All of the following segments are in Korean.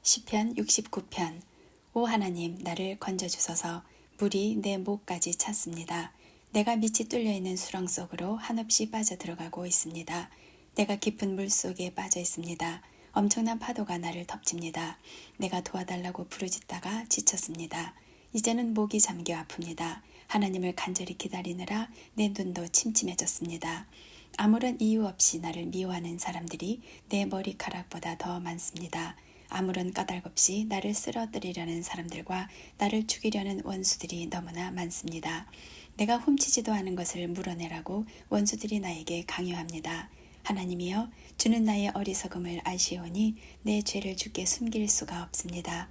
시편 69편. 오 하나님, 나를 건져주소서. 물이 내 목까지 찼습니다. 내가 밑이 뚫려있는 수렁 속으로 한없이 빠져들어가고 있습니다. 내가 깊은 물 속에 빠져 있습니다. 엄청난 파도가 나를 덮칩니다. 내가 도와달라고 부르짖다가 지쳤습니다. 이제는 목이 잠겨 아픕니다. 하나님을 간절히 기다리느라 내 눈도 침침해졌습니다. 아무런 이유 없이 나를 미워하는 사람들이 내 머리카락보다 더 많습니다. 아무런 까닭 없이 나를 쓰러뜨리려는 사람들과 나를 죽이려는 원수들이 너무나 많습니다. 내가 훔치지도 않은 것을 물어내라고 원수들이 나에게 강요합니다. 하나님이여, 주는 나의 어리석음을 아시오니 내 죄를 주께 숨길 수가 없습니다.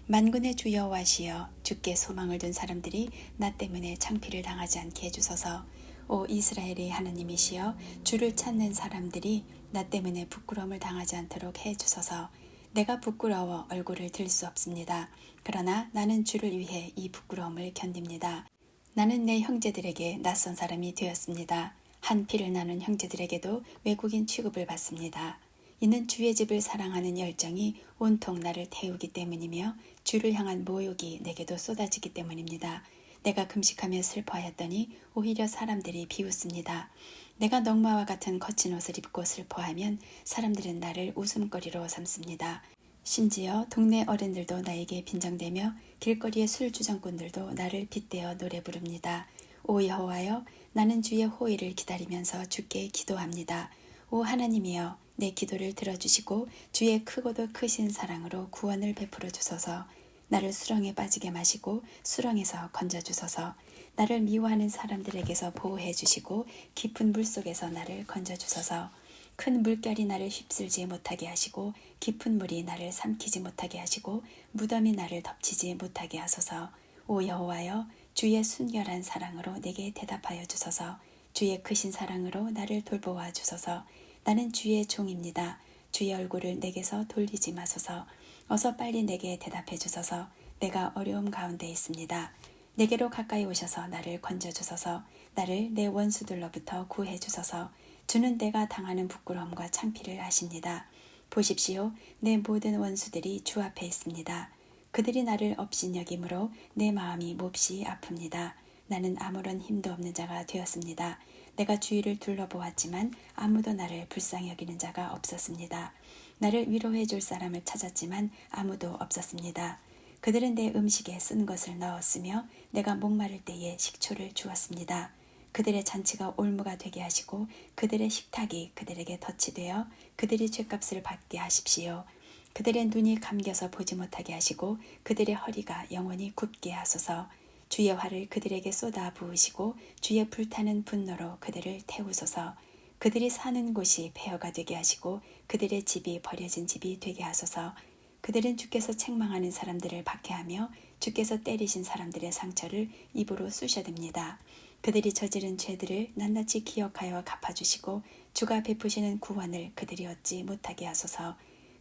만군의 주 여호와시여, 주께 소망을 둔 사람들이 나 때문에 창피를 당하지 않게 해주소서. 오 이스라엘의 하나님이시여, 주를 찾는 사람들이 나 때문에 부끄러움을 당하지 않도록 해주소서. 내가 부끄러워 얼굴을 들 수 없습니다. 그러나 나는 주를 위해 이 부끄러움을 견딥니다. 나는 내 형제들에게 낯선 사람이 되었습니다. 한 피를 나눈 형제들에게도 외국인 취급을 받습니다. 이는 주의 집을 사랑하는 열정이 온통 나를 태우기 때문이며 주를 향한 모욕이 내게도 쏟아지기 때문입니다. 내가 금식하며 슬퍼하였더니 오히려 사람들이 비웃습니다. 내가 넝마와 같은 거친 옷을 입고 슬퍼하면 사람들은 나를 웃음거리로 삼습니다. 심지어 동네 어른들도 나에게 빈정대며 길거리의 술주정꾼들도 나를 빗대어 노래 부릅니다. 오 여호와여, 나는 주의 호의를 기다리면서 주께 기도합니다. 오 하나님이여, 내 기도를 들어주시고 주의 크고도 크신 사랑으로 구원을 베풀어 주소서. 나를 수렁에 빠지게 마시고 수렁에서 건져주소서. 나를 미워하는 사람들에게서 보호해 주시고 깊은 물속에서 나를 건져주소서. 큰 물결이 나를 휩쓸지 못하게 하시고 깊은 물이 나를 삼키지 못하게 하시고 무덤이 나를 덮치지 못하게 하소서. 오 여호와여, 주의 순결한 사랑으로 내게 대답하여 주소서. 주의 크신 사랑으로 나를 돌보아 주소서. 나는 주의 종입니다. 주의 얼굴을 내게서 돌리지 마소서. 어서 빨리 내게 대답해 주소서. 내가 어려움 가운데 있습니다. 내게로 가까이 오셔서 나를 건져주소서. 나를 내 원수들로부터 구해 주소서. 주는 내가 당하는 부끄러움과 창피를 아십니다. 보십시오. 내 모든 원수들이 주 앞에 있습니다. 그들이 나를 업신여김으로 내 마음이 몹시 아픕니다. 나는 아무런 힘도 없는 자가 되었습니다. 내가 주위를 둘러보았지만 아무도 나를 불쌍히 여기는 자가 없었습니다. 나를 위로해 줄 사람을 찾았지만 아무도 없었습니다. 그들은 내 음식에 쓴 것을 넣었으며 내가 목마를 때에 식초를 주었습니다. 그들의 잔치가 올무가 되게 하시고 그들의 식탁이 그들에게 덫이 되어 그들이 죗값을 받게 하십시오. 그들의 눈이 감겨서 보지 못하게 하시고 그들의 허리가 영원히 굽게 하소서. 주의 화를 그들에게 쏟아 부으시고 주의 불타는 분노로 그들을 태우소서. 그들이 사는 곳이 폐허가 되게 하시고 그들의 집이 버려진 집이 되게 하소서. 그들은 주께서 책망하는 사람들을 박해하며 주께서 때리신 사람들의 상처를 입으로 쑤셔댑니다. 그들이 저지른 죄들을 낱낱이 기억하여 갚아주시고 주가 베푸시는 구원을 그들이 얻지 못하게 하소서.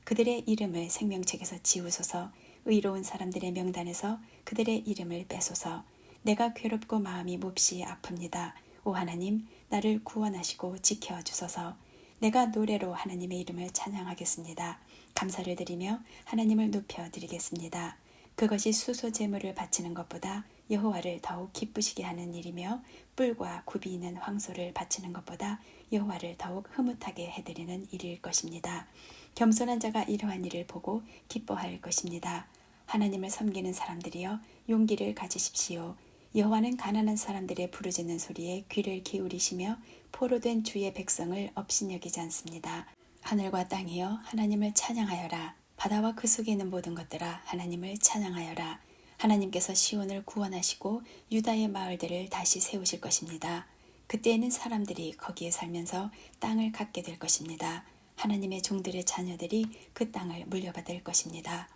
그들의 이름을 생명책에서 지우소서. 의로운 사람들의 명단에서 그들의 이름을 빼소서. 내가 괴롭고 마음이 몹시 아픕니다. 오 하나님, 나를 구원하시고 지켜주소서. 내가 노래로 하나님의 이름을 찬양하겠습니다. 감사를 드리며 하나님을 높여드리겠습니다. 그것이 수소 제물을 바치는 것보다 여호와를 더욱 기쁘시게 하는 일이며 뿔과 굽이 있는 황소를 바치는 것보다 여호와를 더욱 흐뭇하게 해드리는 일일 것입니다. 겸손한 자가 이러한 일을 보고 기뻐할 것입니다. 하나님을 섬기는 사람들이여, 용기를 가지십시오. 여호와는 가난한 사람들의 부르짖는 소리에 귀를 기울이시며 포로된 주의 백성을 업신여기지 않습니다. 하늘과 땅이여, 하나님을 찬양하여라. 바다와 그 속에 있는 모든 것들아, 하나님을 찬양하여라. 하나님께서 시온을 구원하시고 유다의 마을들을 다시 세우실 것입니다. 그때에는 사람들이 거기에 살면서 땅을 갖게 될 것입니다. 하나님의 종들의 자녀들이 그 땅을 물려받을 것입니다.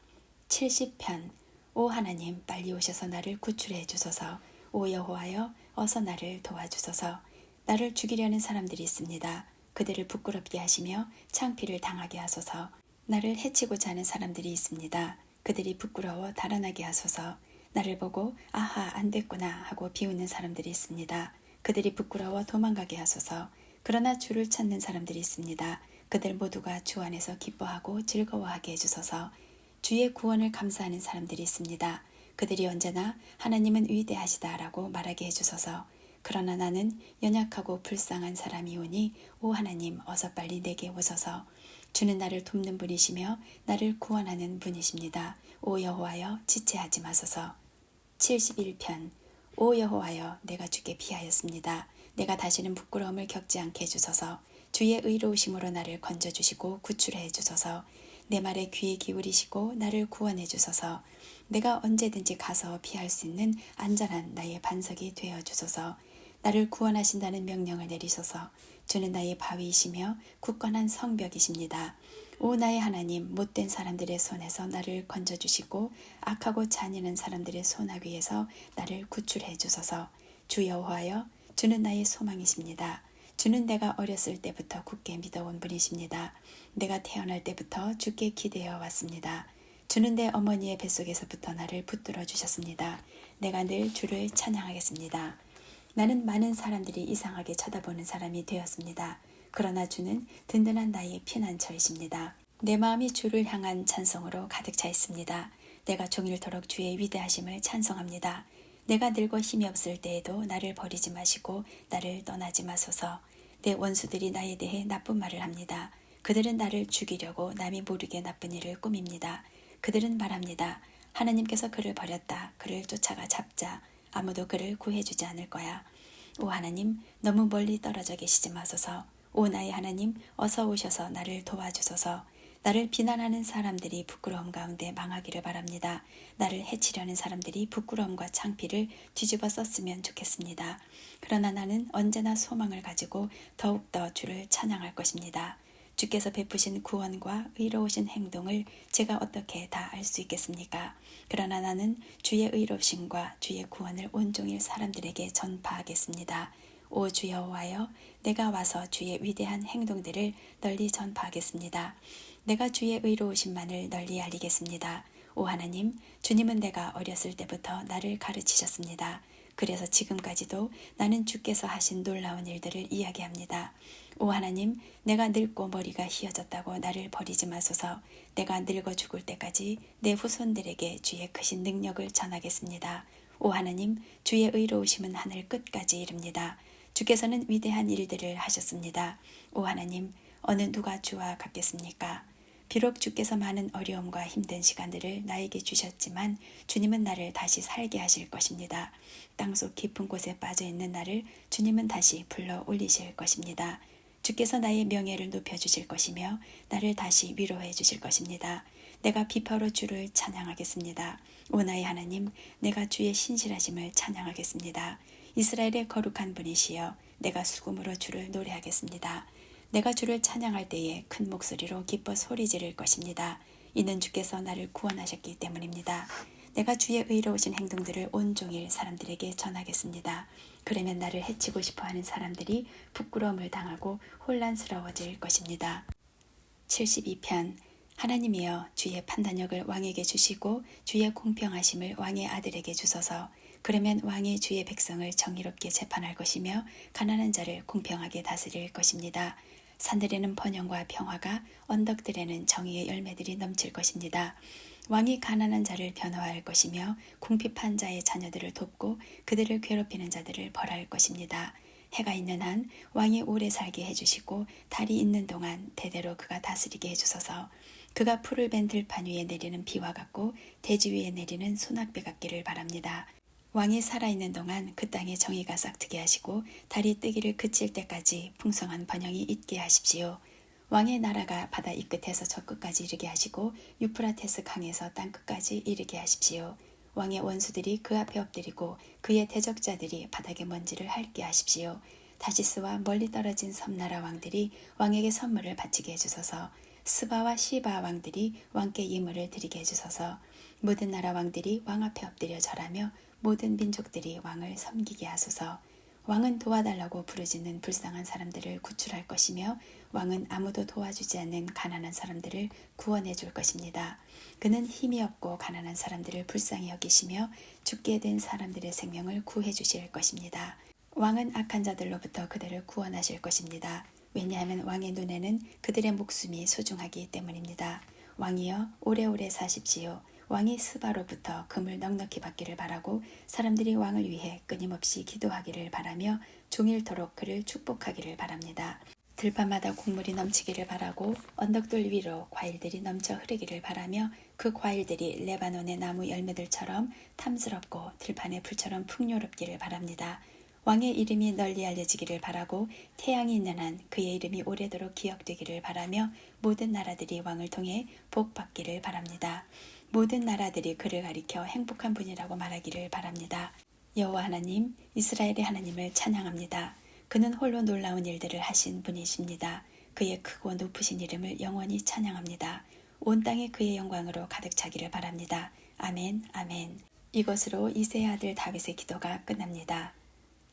70편. 오 하나님, 빨리 오셔서 나를 구출해 주소서. 오 여호와여, 어서 나를 도와주소서. 나를 죽이려는 사람들이 있습니다. 그들을 부끄럽게 하시며 창피를 당하게 하소서. 나를 해치고자 하는 사람들이 있습니다. 그들이 부끄러워 달아나게 하소서. 나를 보고 아하 안 됐구나 하고 비웃는 사람들이 있습니다. 그들이 부끄러워 도망가게 하소서. 그러나 주를 찾는 사람들이 있습니다. 그들 모두가 주 안에서 기뻐하고 즐거워하게 해주소서. 주의 구원을 감사하는 사람들이 있습니다. 그들이 언제나 하나님은 위대하시다라고 말하게 해주소서. 그러나 나는 연약하고 불쌍한 사람이오니 오 하나님 어서 빨리 내게 오소서. 주는 나를 돕는 분이시며 나를 구원하는 분이십니다. 오 여호와여 지체하지 마소서. 71편. 오 여호와여 내가 주께 피하였습니다. 내가 다시는 부끄러움을 겪지 않게 해주소서. 주의 의로우심으로 나를 건져주시고 구출해 주소서. 내 말에 귀 기울이시고 나를 구원해 주소서. 내가 언제든지 가서 피할 수 있는 안전한 나의 반석이 되어 주소서. 나를 구원하신다는 명령을 내리소서. 주는 나의 바위이시며 굳건한 성벽이십니다. 오 나의 하나님, 못된 사람들의 손에서 나를 건져주시고 악하고 잔인한 사람들의 손아귀에서 나를 구출해 주소서. 주 여호와여, 주는 나의 소망이십니다. 주는 내가 어렸을 때부터 굳게 믿어온 분이십니다. 내가 태어날 때부터 주께 기대어 왔습니다. 주는 내 어머니의 뱃속에서부터 나를 붙들어 주셨습니다. 내가 늘 주를 찬양하겠습니다. 나는 많은 사람들이 이상하게 쳐다보는 사람이 되었습니다. 그러나 주는 든든한 나의 피난처이십니다. 내 마음이 주를 향한 찬송으로 가득 차 있습니다. 내가 종일토록 주의 위대하심을 찬송합니다. 내가 늙어 힘이 없을 때에도 나를 버리지 마시고 나를 떠나지 마소서. 내 원수들이 나에 대해 나쁜 말을 합니다. 그들은 나를 죽이려고 남이 모르게 나쁜 일을 꾸밉니다. 그들은 말합니다. 하나님께서 그를 버렸다. 그를 쫓아가 잡자. 아무도 그를 구해주지 않을 거야. 오 하나님, 너무 멀리 떨어져 계시지 마소서. 오 나의 하나님, 어서 오셔서 나를 도와주소서. 나를 비난하는 사람들이 부끄러움 가운데 망하기를 바랍니다. 나를 해치려는 사람들이 부끄러움과 창피를 뒤집어 썼으면 좋겠습니다. 그러나 나는 언제나 소망을 가지고 더욱더 주를 찬양할 것입니다. 주께서 베푸신 구원과 의로우신 행동을 제가 어떻게 다 알 수 있겠습니까? 그러나 나는 주의 의로우심과 주의 구원을 온종일 사람들에게 전파하겠습니다. 오 주 여호와여, 내가 와서 주의 위대한 행동들을 널리 전파하겠습니다. 내가 주의 의로우심만을 널리 알리겠습니다. 오 하나님, 주님은 내가 어렸을 때부터 나를 가르치셨습니다. 그래서 지금까지도 나는 주께서 하신 놀라운 일들을 이야기합니다. 오 하나님, 내가 늙고 머리가 휘어졌다고 나를 버리지 마소서. 내가 늙어 죽을 때까지 내 후손들에게 주의 크신 능력을 전하겠습니다. 오 하나님, 주의 의로우심은 하늘 끝까지 이릅니다. 주께서는 위대한 일들을 하셨습니다. 오 하나님, 어느 누가 주와 같겠습니까? 비록 주께서 많은 어려움과 힘든 시간들을 나에게 주셨지만 주님은 나를 다시 살게 하실 것입니다. 땅속 깊은 곳에 빠져있는 나를 주님은 다시 불러 올리실 것입니다. 주께서 나의 명예를 높여주실 것이며 나를 다시 위로해 주실 것입니다. 내가 비파로 주를 찬양하겠습니다. 오 나의 하나님, 내가 주의 신실하심을 찬양하겠습니다. 이스라엘의 거룩한 분이시여, 내가 수금으로 주를 노래하겠습니다. 내가 주를 찬양할 때에 큰 목소리로 기뻐 소리 지를 것입니다. 이는 주께서 나를 구원하셨기 때문입니다. 내가 주의 의로우신 행동들을 온종일 사람들에게 전하겠습니다. 그러면 나를 해치고 싶어하는 사람들이 부끄러움을 당하고 혼란스러워질 것입니다. 72편. 하나님이여, 주의 판단력을 왕에게 주시고 주의 공평하심을 왕의 아들에게 주소서. 그러면 왕이 주의 백성을 정의롭게 재판할 것이며 가난한 자를 공평하게 다스릴 것입니다. 산들에는 번영과 평화가, 언덕들에는 정의의 열매들이 넘칠 것입니다. 왕이 가난한 자를 변호할 것이며 궁핍한 자의 자녀들을 돕고 그들을 괴롭히는 자들을 벌할 것입니다. 해가 있는 한 왕이 오래 살게 해주시고 달이 있는 동안 대대로 그가 다스리게 해주소서. 그가 풀을 벤 들판 위에 내리는 비와 같고 대지 위에 내리는 소낙비 같기를 바랍니다. 왕이 살아있는 동안 그 땅에 정의가 싹트게 하시고 달이 뜨기를 그칠 때까지 풍성한 번영이 있게 하십시오. 왕의 나라가 바다 이 끝에서 저 끝까지 이르게 하시고 유프라테스 강에서 땅 끝까지 이르게 하십시오. 왕의 원수들이 그 앞에 엎드리고 그의 대적자들이 바닥에 먼지를 핥게 하십시오. 다시스와 멀리 떨어진 섬나라 왕들이 왕에게 선물을 바치게 해주소서. 스바와 시바 왕들이 왕께 예물을 드리게 해주소서. 모든 나라 왕들이 왕 앞에 엎드려 절하며 모든 민족들이 왕을 섬기게 하소서. 왕은 도와달라고 부르짖는 불쌍한 사람들을 구출할 것이며 왕은 아무도 도와주지 않는 가난한 사람들을 구원해 줄 것입니다. 그는 힘이 없고 가난한 사람들을 불쌍히 여기시며 죽게 된 사람들의 생명을 구해 주실 것입니다. 왕은 악한 자들로부터 그들을 구원하실 것입니다. 왜냐하면 왕의 눈에는 그들의 목숨이 소중하기 때문입니다. 왕이여 오래오래 사십시오. 왕이 스바로부터 금을 넉넉히 받기를 바라고 사람들이 왕을 위해 끊임없이 기도하기를 바라며 종일토록 그를 축복하기를 바랍니다. 들판마다 곡물이 넘치기를 바라고 언덕들 위로 과일들이 넘쳐 흐르기를 바라며 그 과일들이 레바논의 나무 열매들처럼 탐스럽고 들판의 풀처럼 풍요롭기를 바랍니다. 왕의 이름이 널리 알려지기를 바라고 태양이 있는 한 그의 이름이 오래도록 기억되기를 바라며 모든 나라들이 왕을 통해 복받기를 바랍니다. 모든 나라들이 그를 가리켜 행복한 분이라고 말하기를 바랍니다. 여호와 하나님, 이스라엘의 하나님을 찬양합니다. 그는 홀로 놀라운 일들을 하신 분이십니다. 그의 크고 높으신 이름을 영원히 찬양합니다. 온 땅이 그의 영광으로 가득 차기를 바랍니다. 아멘, 아멘. 이것으로 이새의 아들 다윗의 기도가 끝납니다.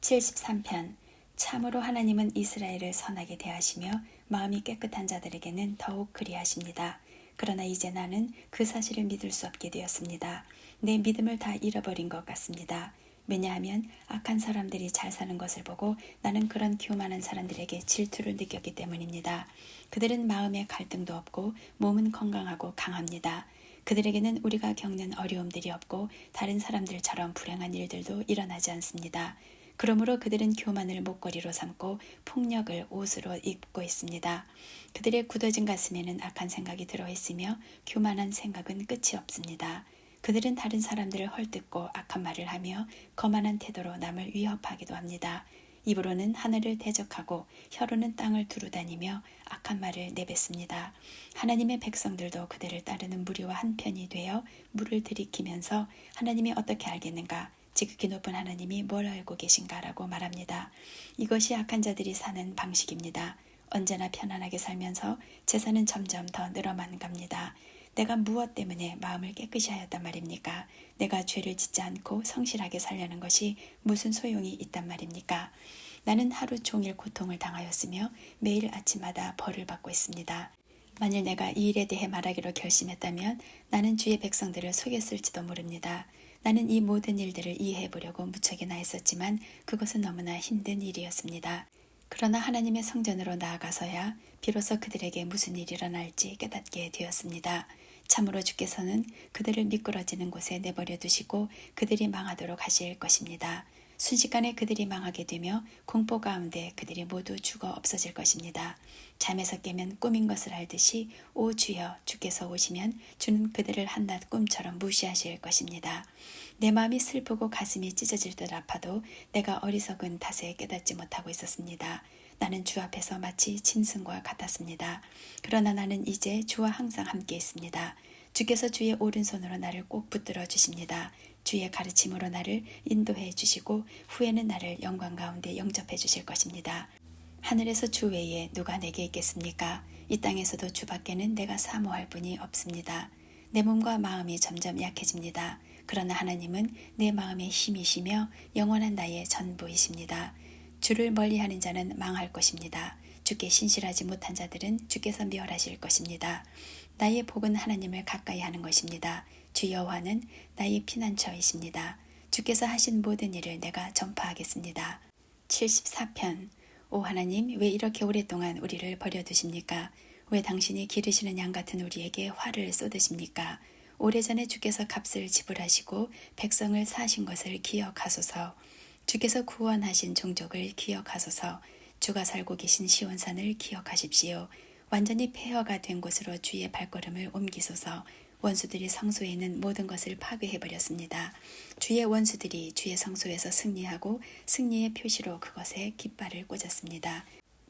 73편. 참으로 하나님은 이스라엘을 선하게 대하시며 마음이 깨끗한 자들에게는 더욱 그리하십니다. 그러나 이제 나는 그 사실을 믿을 수 없게 되었습니다. 내 믿음을 다 잃어버린 것 같습니다. 왜냐하면 악한 사람들이 잘 사는 것을 보고 나는 그런 교만한 사람들에게 질투를 느꼈기 때문입니다. 그들은 마음에 갈등도 없고 몸은 건강하고 강합니다. 그들에게는 우리가 겪는 어려움들이 없고 다른 사람들처럼 불행한 일들도 일어나지 않습니다. 그러므로 그들은 교만을 목걸이로 삼고 폭력을 옷으로 입고 있습니다. 그들의 굳어진 가슴에는 악한 생각이 들어있으며 교만한 생각은 끝이 없습니다. 그들은 다른 사람들을 헐뜯고 악한 말을 하며 거만한 태도로 남을 위협하기도 합니다. 입으로는 하늘을 대적하고 혀로는 땅을 두루다니며 악한 말을 내뱉습니다. 하나님의 백성들도 그들을 따르는 무리와 한편이 되어 물을 들이키면서 하나님이 어떻게 알겠는가? 지극히 높은 하나님이 뭘 알고 계신가? 라고 말합니다. 이것이 악한 자들이 사는 방식입니다. 언제나 편안하게 살면서 재산은 점점 더 늘어만 갑니다. 내가 무엇 때문에 마음을 깨끗이 하였단 말입니까? 내가 죄를 짓지 않고 성실하게 살려는 것이 무슨 소용이 있단 말입니까? 나는 하루 종일 고통을 당하였으며 매일 아침마다 벌을 받고 있습니다. 만일 내가 이 일에 대해 말하기로 결심했다면 나는 주의 백성들을 속였을지도 모릅니다. 나는 이 모든 일들을 이해해 보려고 무척이나 했었지만 그것은 너무나 힘든 일이었습니다. 그러나 하나님의 성전으로 나아가서야 비로소 그들에게 무슨 일이 일어날지 깨닫게 되었습니다. 참으로 주께서는 그들을 미끄러지는 곳에 내버려 두시고 그들이 망하도록 하실 것입니다. 순식간에 그들이 망하게 되며 공포 가운데 그들이 모두 죽어 없어질 것입니다. 잠에서 깨면 꿈인 것을 알듯이 오 주여 주께서 오시면 주는 그들을 한낱 꿈처럼 무시하실 것입니다. 내 마음이 슬프고 가슴이 찢어질 듯 아파도 내가 어리석은 탓에 깨닫지 못하고 있었습니다. 나는 주 앞에서 마치 짐승과 같았습니다. 그러나 나는 이제 주와 항상 함께 있습니다. 주께서 주의 오른손으로 나를 꼭 붙들어 주십니다. 주의 가르침으로 나를 인도해 주시고 후에는 나를 영광 가운데 영접해 주실 것입니다. 하늘에서 주 외에 누가 내게 있겠습니까? 이 땅에서도 주밖에는 내가 사모할 분이 없습니다. 내 몸과 마음이 점점 약해집니다. 그러나 하나님은 내 마음의 힘이시며 영원한 나의 전부이십니다. 주를 멀리하는 자는 망할 것입니다. 주께 신실하지 못한 자들은 주께서 멸하실 것입니다. 나의 복은 하나님을 가까이 하는 것입니다. 주 여호와는 나의 피난처이십니다. 주께서 하신 모든 일을 내가 전파하겠습니다. 74편. 오 하나님, 왜 이렇게 오랫동안 우리를 버려두십니까? 왜 당신이 기르시는 양 같은 우리에게 화를 쏟으십니까? 오래전에 주께서 값을 지불하시고 백성을 사신 것을 기억하소서. 주께서 구원하신 종족을 기억하소서. 주가 살고 계신 시온산을 기억하십시오. 완전히 폐허가 된 곳으로 주의 발걸음을 옮기소서. 원수들이 성소에 있는 모든 것을 파괴해버렸습니다. 주의 원수들이 주의 성소에서 승리하고 승리의 표시로 그것에 깃발을 꽂았습니다.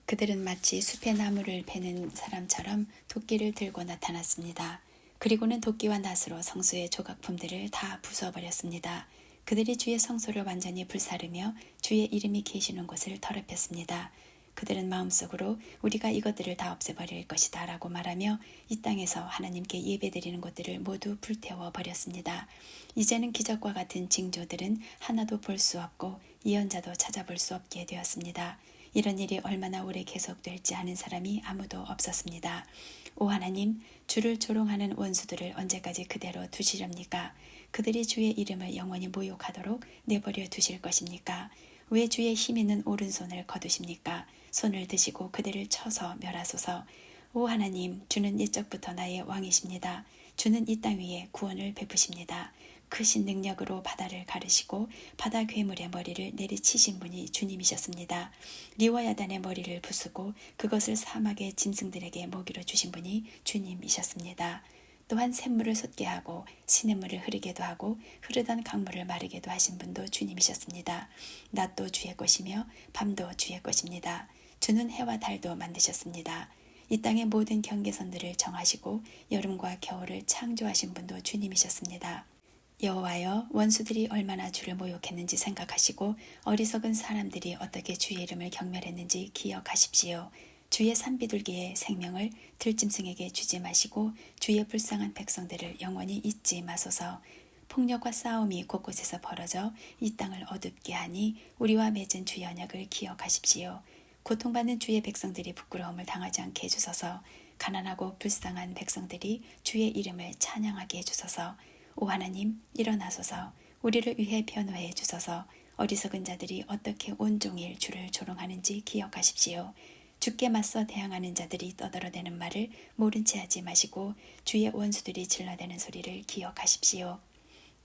그들은 마치 숲의 나무를 베는 사람처럼 도끼를 들고 나타났습니다. 그리고는 도끼와 낫으로 성소의 조각품들을 다 부숴버렸습니다. 그들이 주의 성소를 완전히 불사르며 주의 이름이 계시는 곳을 더럽혔습니다. 그들은 마음속으로 우리가 이것들을 다 없애버릴 것이다 라고 말하며 이 땅에서 하나님께 예배드리는 것들을 모두 불태워 버렸습니다. 이제는 기적과 같은 징조들은 하나도 볼 수 없고 예언자도 찾아볼 수 없게 되었습니다. 이런 일이 얼마나 오래 계속될지 아는 사람이 아무도 없었습니다. 오 하나님, 주를 조롱하는 원수들을 언제까지 그대로 두시렵니까? 그들이 주의 이름을 영원히 모욕하도록 내버려 두실 것입니까? 왜 주의 힘 있는 오른손을 거두십니까? 손을 드시고 그들을 쳐서 멸하소서. 오 하나님, 주는 옛적부터 나의 왕이십니다. 주는 이 땅 위에 구원을 베푸십니다. 크신 능력으로 바다를 가르시고 바다 괴물의 머리를 내리치신 분이 주님이셨습니다. 리워야단의 머리를 부수고 그것을 사막의 짐승들에게 먹이로 주신 분이 주님이셨습니다. 또한 샘물을 솟게 하고 시냇물을 흐르게도 하고 흐르던 강물을 마르게도 하신 분도 주님이셨습니다. 낮도 주의 것이며 밤도 주의 것입니다. 주는 해와 달도 만드셨습니다. 이 땅의 모든 경계선들을 정하시고 여름과 겨울을 창조하신 분도 주님이셨습니다. 여호와여, 원수들이 얼마나 주를 모욕했는지 생각하시고 어리석은 사람들이 어떻게 주의 이름을 경멸했는지 기억하십시오. 주의 산비둘기의 생명을 들짐승에게 주지 마시고 주의 불쌍한 백성들을 영원히 잊지 마소서. 폭력과 싸움이 곳곳에서 벌어져 이 땅을 어둡게 하니 우리와 맺은 주 연약을 기억하십시오. 고통받는 주의 백성들이 부끄러움을 당하지 않게 해주소서. 가난하고 불쌍한 백성들이 주의 이름을 찬양하게 해주소서. 오 하나님, 일어나소서. 우리를 위해 변호해 주소서. 어리석은 자들이 어떻게 온종일 주를 조롱하는지 기억하십시오. 주께 맞서 대항하는 자들이 떠들어대는 말을 모른 채 하지 마시고 주의 원수들이 질러대는 소리를 기억하십시오.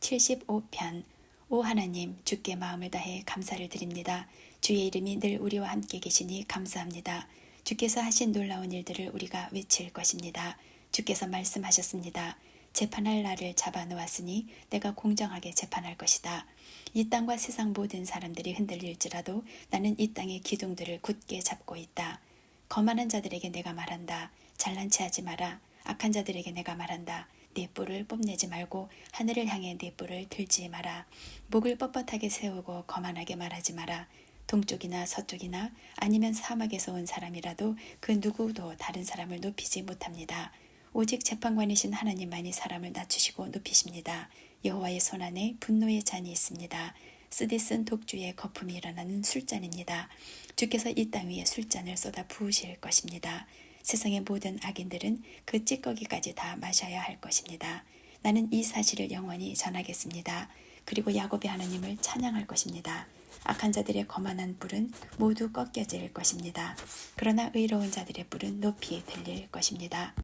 75편. 오 하나님, 주께 마음을 다해 감사를 드립니다. 주의 이름이 늘 우리와 함께 계시니 감사합니다. 주께서 하신 놀라운 일들을 우리가 외칠 것입니다. 주께서 말씀하셨습니다. 재판할 날을 잡아놓았으니 내가 공정하게 재판할 것이다. 이 땅과 세상 모든 사람들이 흔들릴지라도 나는 이 땅의 기둥들을 굳게 잡고 있다. 거만한 자들에게 내가 말한다. 잘난 체 하지 마라. 악한 자들에게 내가 말한다. 네 뿔을 뽐내지 말고 하늘을 향해 네 뿔을 들지 마라. 목을 뻣뻣하게 세우고 거만하게 말하지 마라. 동쪽이나 서쪽이나 아니면 사막에서 온 사람이라도 그 누구도 다른 사람을 높이지 못합니다. 오직 재판관이신 하나님만이 사람을 낮추시고 높이십니다. 여호와의 손안에 분노의 잔이 있습니다. 쓰디쓴 독주의 거품이 일어나는 술잔입니다. 주께서 이 땅 위에 술잔을 쏟아 부으실 것입니다. 세상의 모든 악인들은 그 찌꺼기까지 다 마셔야 할 것입니다. 나는 이 사실을 영원히 전하겠습니다. 그리고 야곱의 하나님을 찬양할 것입니다. 악한 자들의 거만한 뿔은 모두 꺾여질 것입니다. 그러나 의로운 자들의 뿔은 높이 들릴 것입니다.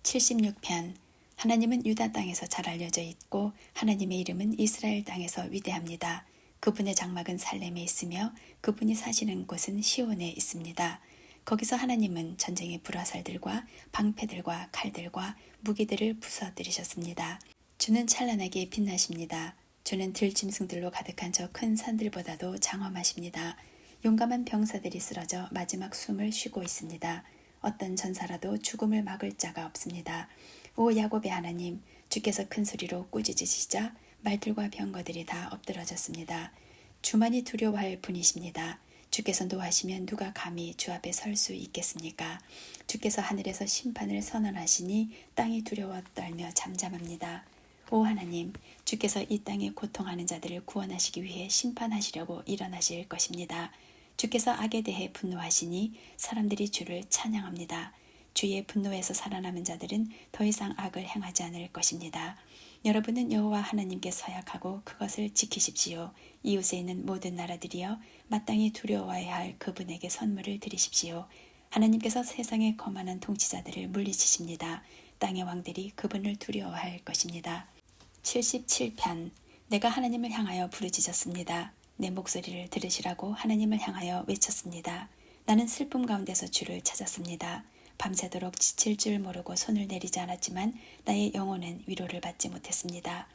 76편. 하나님은 유다 땅에서 잘 알려져 있고 하나님의 이름은 이스라엘 땅에서 위대합니다. 그분의 장막은 살렘에 있으며 그분이 사시는 곳은 시온에 있습니다. 거기서 하나님은 전쟁의 불화살들과 방패들과 칼들과 무기들을 부서뜨리셨습니다. 주는 찬란하게 빛나십니다. 주는 들짐승들로 가득한 저 큰 산들보다도 장엄하십니다. 용감한 병사들이 쓰러져 마지막 숨을 쉬고 있습니다. 어떤 전사라도 죽음을 막을 자가 없습니다. 오 야곱의 하나님, 주께서 큰 소리로 꾸짖으시자 말들과 병거들이 다 엎드러졌습니다. 주만이 두려워할 분이십니다. 주께서 노하시면 누가 감히 주 앞에 설 수 있겠습니까? 주께서 하늘에서 심판을 선언하시니 땅이 두려워 떨며 잠잠합니다. 오 하나님, 주께서 이 땅에 고통하는 자들을 구원하시기 위해 심판하시려고 일어나실 것입니다. 주께서 악에 대해 분노하시니 사람들이 주를 찬양합니다. 주의 분노에서 살아남은 자들은 더 이상 악을 행하지 않을 것입니다. 여러분은 여호와 하나님께 서약하고 그것을 지키십시오. 이웃에 있는 모든 나라들이여 마땅히 두려워해야 할 그분에게 선물을 드리십시오. 하나님께서 세상의 거만한 통치자들을 물리치십니다. 땅의 왕들이 그분을 두려워할 것입니다. 77편. 내가 하나님을 향하여 부르짖었습니다. 내 목소리를 들으시라고 하나님을 향하여 외쳤습니다. 나는 슬픔 가운데서 주를 찾았습니다. 밤새도록 지칠 줄 모르고 손을 내리지 않았지만 나의 영혼은 위로를 받지 못했습니다.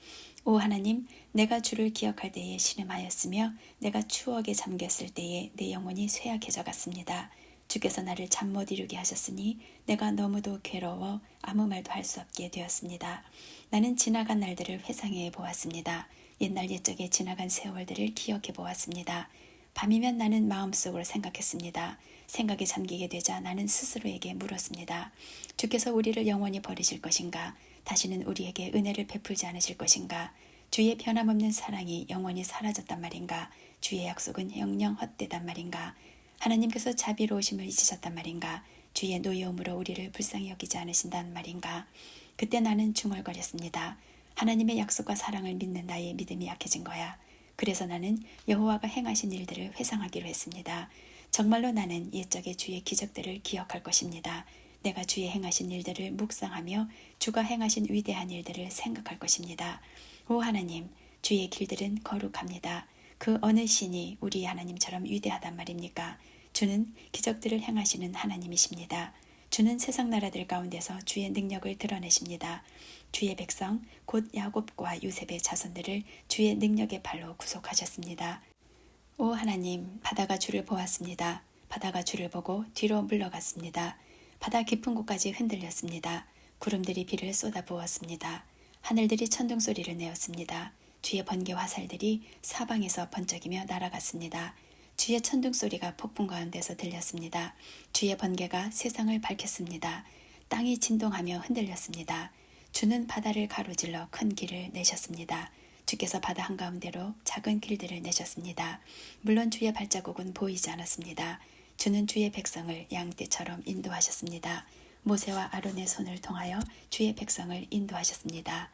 오 하나님, 내가 주를 기억할 때에 신음하였으며 내가 추억에 잠겼을 때에 내 영혼이 쇠약해져 갔습니다. 주께서 나를 잠 못 이루게 하셨으니 내가 너무도 괴로워 아무 말도 할 수 없게 되었습니다. 나는 지나간 날들을 회상해 보았습니다. 옛날 옛적에 지나간 세월들을 기억해 보았습니다. 밤이면 나는 마음속으로 생각했습니다. 생각에 잠기게 되자 나는 스스로에게 물었습니다. 주께서 우리를 영원히 버리실 것인가? 다시는 우리에게 은혜를 베풀지 않으실 것인가? 주의 변함없는 사랑이 영원히 사라졌단 말인가? 주의 약속은 영영 헛되단 말인가? 하나님께서 자비로우심을 잊으셨단 말인가? 주의 노여움으로 우리를 불쌍히 여기지 않으신단 말인가? 그때 나는 중얼거렸습니다. 하나님의 약속과 사랑을 믿는 나의 믿음이 약해진 거야. 그래서 나는 여호와가 행하신 일들을 회상하기로 했습니다. 정말로 나는 옛적의 주의 기적들을 기억할 것입니다. 내가 주의 행하신 일들을 묵상하며 주가 행하신 위대한 일들을 생각할 것입니다. 오 하나님, 주의 길들은 거룩합니다. 그 어느 신이 우리 하나님처럼 위대하단 말입니까? 주는 기적들을 행하시는 하나님이십니다. 주는 세상 나라들 가운데서 주의 능력을 드러내십니다. 주의 백성 곧 야곱과 요셉의 자손들을 주의 능력의 발로 구속하셨습니다. 오 하나님, 바다가 주를 보았습니다. 바다가 주를 보고 뒤로 물러갔습니다. 바다 깊은 곳까지 흔들렸습니다. 구름들이 비를 쏟아부었습니다. 하늘들이 천둥 소리를 내었습니다. 주의 번개 화살들이 사방에서 번쩍이며 날아갔습니다. 주의 천둥 소리가 폭풍 가운데서 들렸습니다. 주의 번개가 세상을 밝혔습니다. 땅이 진동하며 흔들렸습니다. 주는 바다를 가로질러 큰 길을 내셨습니다. 주께서 바다 한가운데로 작은 길들을 내셨습니다. 물론 주의 발자국은 보이지 않았습니다. 주는 주의 백성을 양떼처럼 인도하셨습니다. 모세와 아론의 손을 통하여 주의 백성을 인도하셨습니다.